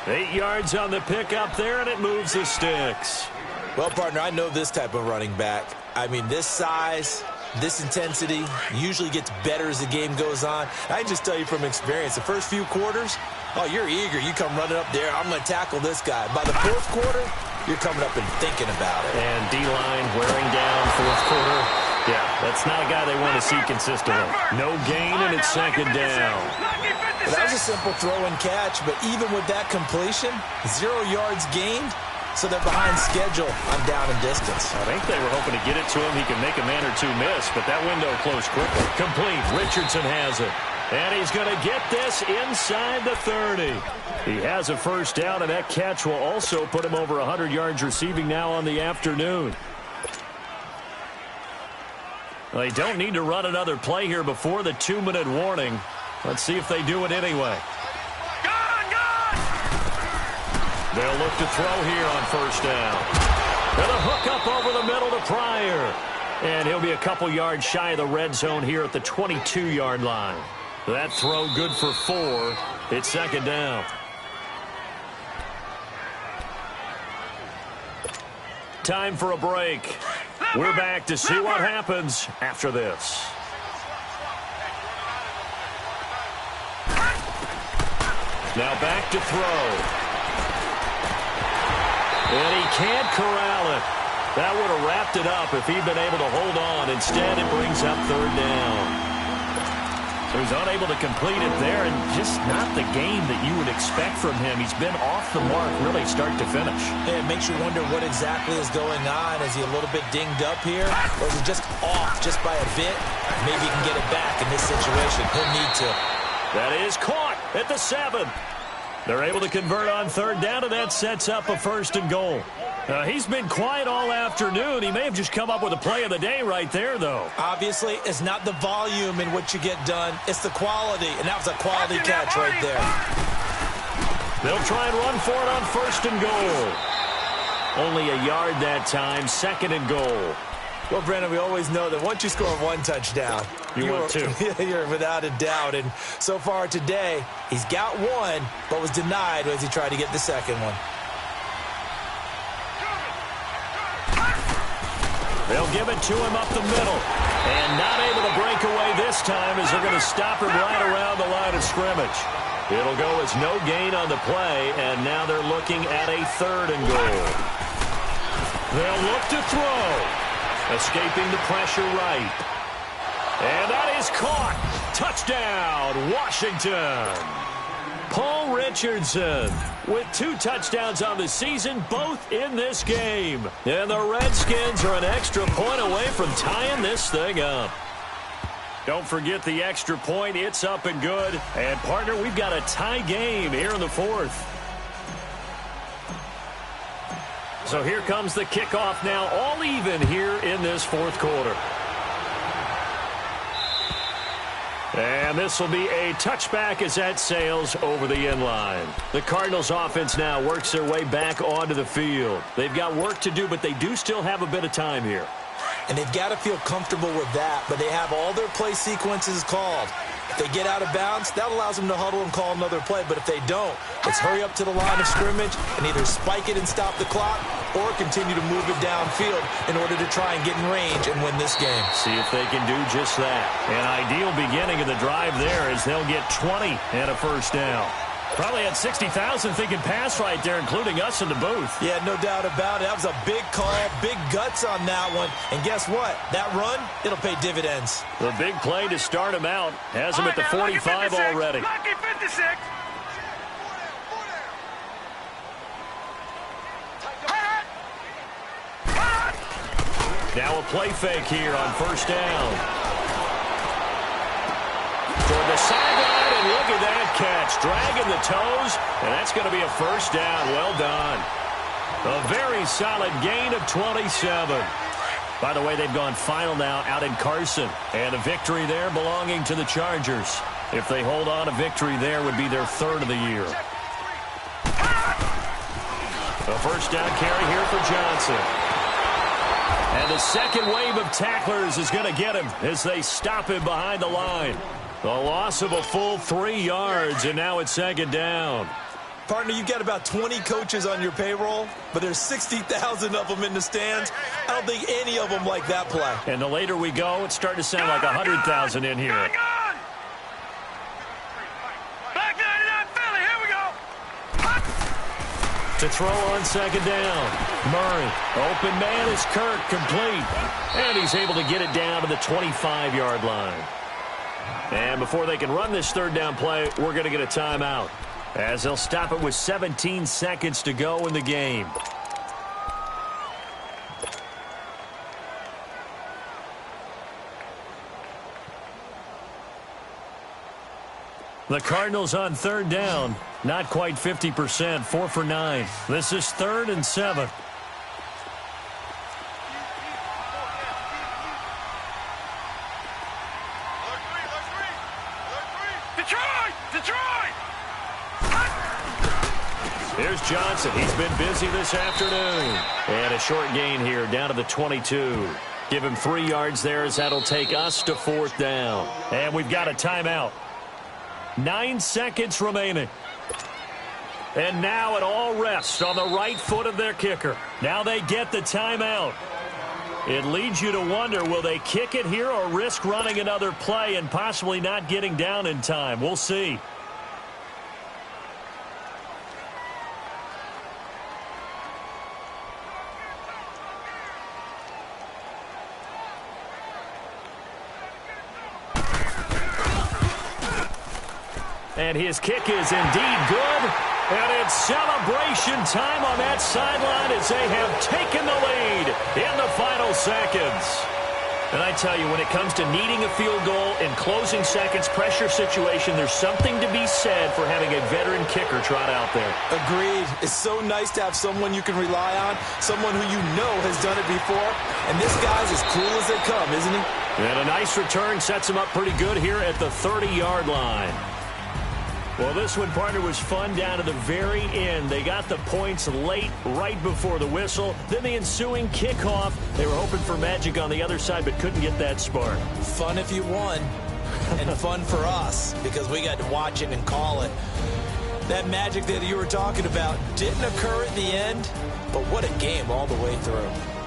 A: 8 yards on the pickup there, and it moves the sticks.
B: Well, partner, I know this type of running back. I mean, this size, this intensity usually gets better as the game goes on. I can just tell you from experience, the first few quarters, oh, you're eager. You come running up there, I'm going to tackle this guy. By the 4th quarter, you're coming up and thinking about it.
A: And D-line wearing down 4th quarter. Yeah, that's not a guy they want to see consistently. No gain, and it's 2nd down.
B: Well, that was a simple throw and catch, but even with that completion, 0 yards gained, so they're behind schedule on down and distance.
A: I think they were hoping to get it to him. He can make a man or two miss, but that window closed quickly. Complete. Richardson has it. And he's going to get this inside the 30. He has a 1st down, and that catch will also put him over 100 yards receiving now on the afternoon. Well, they don't need to run another play here before the 2-minute warning. Let's see if they do it anyway. They'll look to throw here on 1st down. And a hook up over the middle to Pryor. And he'll be a couple yards shy of the red zone here at the 22-yard line. That throw good for 4. It's 2nd down. Time for a break. We're back to see what happens after this. Now back to throw. And he can't corral it. That would have wrapped it up if he'd been able to hold on. Instead, it brings up 3rd down. So he's unable to complete it there, and just not the game that you would expect from him. He's been off the mark really start to finish.
B: Yeah, it makes you wonder what exactly is going on. Is he a little bit dinged up here? Or is he just off just by a bit? Maybe he can get it back in this situation. He'll need to.
A: That is caught at the 7. They're able to convert on 3rd down, and that sets up a 1st and goal. He's been quiet all afternoon. He may have just come up with a play of the day right there, though.
B: Obviously, it's not the volume in which you get done. It's the quality, and that was a quality catch right there.
A: They'll try and run for it on 1st and goal. Only a yard that time, 2nd and goal.
B: Well, Brandon, we always know that once you score 1 touchdown,
A: You want two.
B: You're without a doubt. And so far today, he's got one, but was denied as he tried to get the second one.
A: They'll give it to him up the middle. And not able to break away this time as they're going to stop him right around the line of scrimmage. It'll go as no gain on the play, and now they're looking at a 3rd and goal. They'll look to throw. Escaping the pressure right. And that is caught. Touchdown, Washington. Paul Richardson with 2 touchdowns on the season, both in this game. And the Redskins are an extra point away from tying this thing up. Don't forget the extra point. It's up and good. And, partner, we've got a tie game here in the 4th. So here comes the kickoff now, all even here in this 4th quarter. And this will be a touchback as that sails over the end line. The Cardinals offense now works their way back onto the field. They've got work to do, but they do still have a bit of time here.
B: And they've got to feel comfortable with that, but they have all their play sequences called. If they get out of bounds, that allows them to huddle and call another play. But if they don't, it's hurry up to the line of scrimmage and either spike it and stop the clock or continue to move it downfield in order to try and get in range and win this game.
A: See if they can do just that. An ideal beginning of the drive there as they'll get 20 and a 1st down. Probably had 60,000 thinking pass right there, including us in the booth.
B: Yeah, no doubt about it. That was a big call, big guts on that one. And guess what? That run, it'll pay dividends.
A: The big play to start him out has him at the 45 already.
C: Lucky 56.
A: Now a play fake here on 1st down. Toward the sideline, and look at that catch. Dragging the toes, and that's going to be a 1st down. Well done. A very solid gain of 27. By the way, they've gone final now out in Carson. And a victory there belonging to the Chargers. If they hold on, a victory there would be their 3rd of the year. A 1st down carry here for Johnson. And the second wave of tacklers is going to get him as they stop him behind the line. The loss of a full 3 yards, and now it's 2nd down.
B: Partner, you've got about 20 coaches on your payroll, but there's 60,000 of them in the stands. I don't think any of them like that play.
A: And the later we go, it's starting to sound like 100,000 in here.
C: Black 99 Philly, here we go.
A: To throw on 2nd down. Murray, open man is Kirk, complete. And he's able to get it down to the 25-yard line. And before they can run this 3rd down play, we're going to get a timeout, as they'll stop it with 17 seconds to go in the game. The Cardinals on 3rd down, not quite 50%, 4 for 9. This is 3rd and 7. Here's Johnson. He's been busy this afternoon. And a short gain here down to the 22. Give him 3 yards there as that'll take us to 4th down. And we've got a timeout. 9 seconds remaining. And now it all rests on the right foot of their kicker. Now they get the timeout. It leads you to wonder, will they kick it here or risk running another play and possibly not getting down in time? We'll see. And his kick is indeed good. And it's celebration time on that sideline as they have taken the lead in the final seconds. And I tell you, when it comes to needing a field goal in closing seconds, pressure situation, there's something to be said for having a veteran kicker trot out there.
B: Agreed. It's so nice to have someone you can rely on, someone who you know has done it before. And this guy's as cool as they come, isn't he? And
A: a nice return sets him up pretty good here at the 30-yard line. Well, this one, partner, was fun down to the very end. They got the points late, right before the whistle. Then the ensuing kickoff. They were hoping for magic on the other side, but couldn't get that spark.
B: Fun if you won, and fun for us, because we got to watch it and call it. That magic that you were talking about didn't occur at the end, but what a game all the way through.